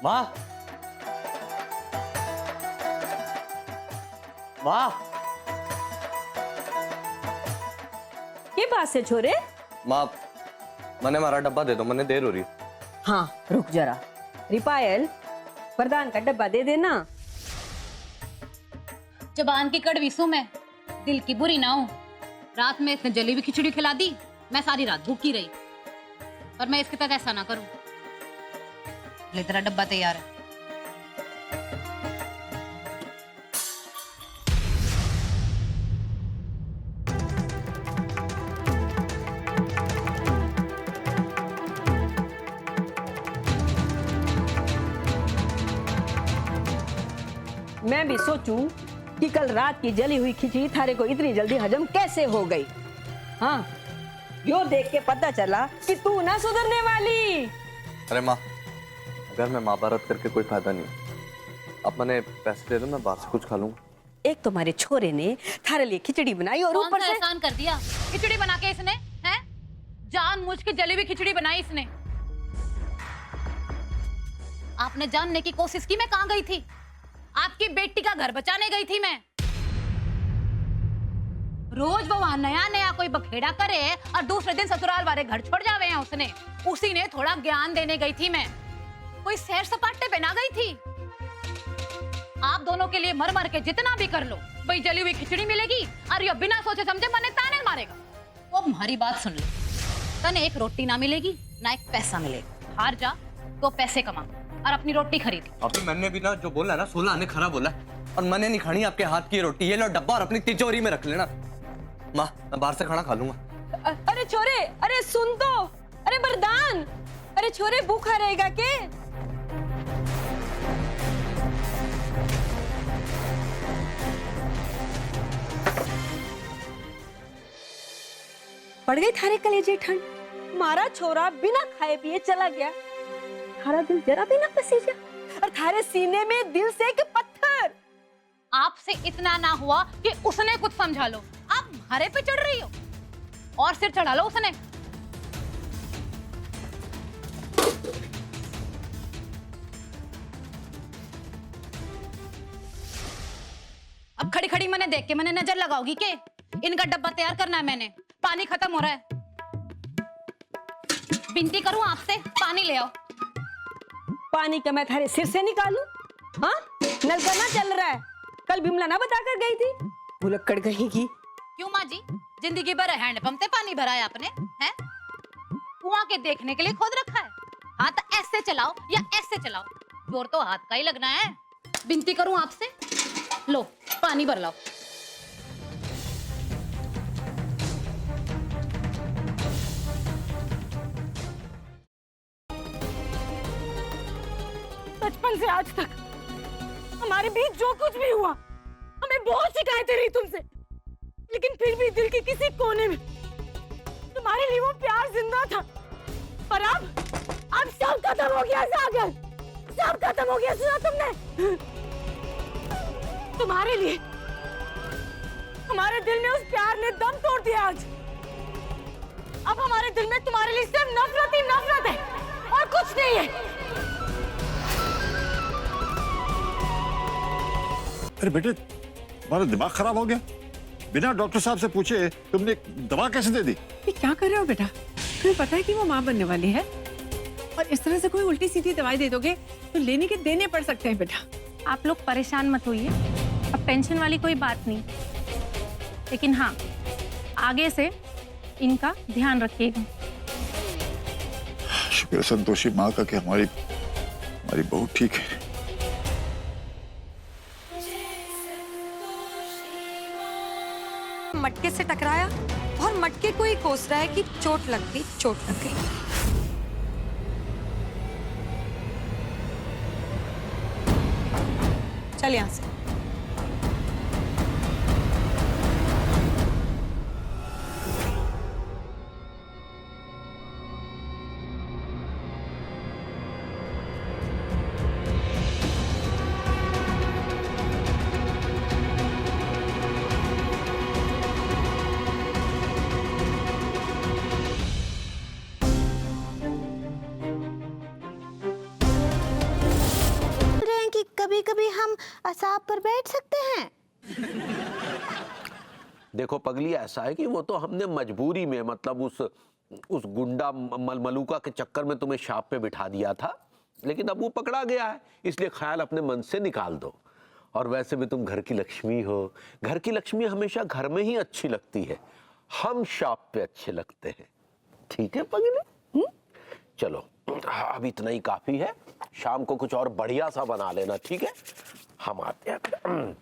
माँ, माँ, के पास है छोरे? माँ, मैंने हमारा डब्बा दे दो, मैंने देर हो रही है। हाँ रुक जरा। रिपायल, प्रधान का डब्बा दे देना। जबान की कड़वी सू मैं, दिल की बुरी ना हूं। रात में इसने जली हुई खिचड़ी खिला दी, मैं सारी रात भूखी रही। पर मैं इसके तक ऐसा ना करूं। ले तेरा डब्बा तैयार है। मैं भी सोचूं कि कल रात की जली हुई खिचड़ी थारे को इतनी जल्दी हजम कैसे हो गई। हाँ, यो देख के पता चला कि तू ना सुधरने वाली। अरे माँ, घर में महाभारत करके कोई फायदा नहीं। अब मैंने पैसे दे दो, मैं बाहर से कुछ खा लूंगा। एक तुम्हारे छोरे ने थारे लिए खिचड़ी बनाई और कौन ऊपर सा से एहसान कर दिया? खिचड़ी बना के इसने, हैं? जानबूझ के जली हुई खिचड़ी बनाई इसने। आपने जानने की कोशिश की मैं कहां गई थी? आपकी बेटी का घर बचाने गई थी मैं। रोज वो वहां नया नया कोई बखेड़ा करे और दूसरे दिन ससुराल वाले घर छोड़ जावे हैं उसने। उसी ने थोड़ा ज्ञान देने गई थी मैं। कोई सैर सपाटे पे ना गई थी। आप दोनों के लिए मर मर के जितना भी कर लो, भाई जली हुई खिचड़ी मिलेगी और ये बिना सोचे समझे मने ताने मारेगा। वो हमारी बात सुन ले, तने एक रोटी ना मिलेगी ना एक पैसा मिलेगा। हार जा तो पैसे कमा और अपनी रोटी खरीद। अभी मैंने भी ना जो बोला ना 16 आने खराब बोला, और मैंने नहीं खानी आपके हाथ की रोटी। ये लो डब्बा और अपनी तिजोरी में रख लेना। माँ, मैं बाहर से खाना खा लूंगा। अरे छोरे, अरे सुन तो, अरे वरदान, अरे छोरे भूखा रहेगा के? पड़ गई थारे कलेजे ठंड। मारा छोरा बिना खाए पिए चला गया। थारा दिल जरा भी ना पसीजा, और थारे सीने में दिल से एक पत्थर। आपसे इतना ना हुआ कि उसने कुछ समझा लो, आप हरे पे चढ़ रही हो और सिर चढ़ा लो उसने। अब खड़ी खड़ी मैंने देख के मैंने नजर लगाओगी के? इनका डब्बा तैयार करना है मैंने। पानी खत्म हो रहा है। विनती करूं आपसे, पानी ले आओ। पानी का मैं थारे सिर से निकालूं? हाँ, नलका ना चल रहा है। कल बिमला ना बता कर गई थी, भुलक्कड़ कहेगी। क्यों माँ जी, जिंदगी भर हैंडपंप से पानी भरा है आपने, हैं? कुआं के देखने के लिए खोद रखा है। हाथ ऐसे चलाओ या ऐसे चलाओ, जोर तो हाथ का ही लगना है। विनती करूं आपसे, लो पानी भर लाओ। बचपन से आज तक हमारे बीच जो कुछ भी हुआ, हमें बहुत शिकायतें रही तुमसे, लेकिन फिर भी दिल के किसी कोने में तुम्हारे लिए वो प्यार जिंदा था। और अब सब खत्म हो गया सागर, सब खत्म हो गया। सुना तुमने? तुम्हारे लिए हमारे दिल में उस प्यार ने दम तोड़ दिया आज। अब हमारे दिल में तुम्हारे लिए सिर्फ नफरत ही नफरत है और कुछ नहीं है। अरे बेटे, तुम्हारा दिमाग खराब हो गया? बिना डॉक्टर साहब से पूछे तुमने दवा कैसे दे दी? ये क्या कर रहे हो बेटा? तुम्हें पता है कि वो माँ बनने वाली है, और इस तरह से कोई उल्टी सीधी दवाई दे दोगे तो लेने के देने पड़ सकते हैं बेटा। आप लोग परेशान मत होइए, अब टेंशन वाली कोई बात नहीं। लेकिन हाँ, आगे से इनका ध्यान रखिएगा। शुक्र है संतोषी माँ का कि हमारी बहू ठीक है। मटके से टकराया और मटके को ही कोस रहा है कि चोट लग गई, चोट लग गई। चल यहां से। कभी कभी हम असाब पर बैठ सकते हैं? देखो पगली, ऐसा है कि वो तो हमने मजबूरी में, मतलब उस गुंडा मलमलूका के चक्कर में तुम्हें शाप पे बिठा दिया था, लेकिन अब वो पकड़ा गया है, इसलिए ख्याल अपने मन से निकाल दो। और वैसे भी तुम घर की लक्ष्मी हो, घर की लक्ष्मी हमेशा घर में ही अच्छी लगती है, हम शाप पे अच्छे लगते हैं। ठीक है पगली? चलो अब इतना ही काफी है, शाम को कुछ और बढ़िया सा बना लेना, ठीक है? हम आते हैं।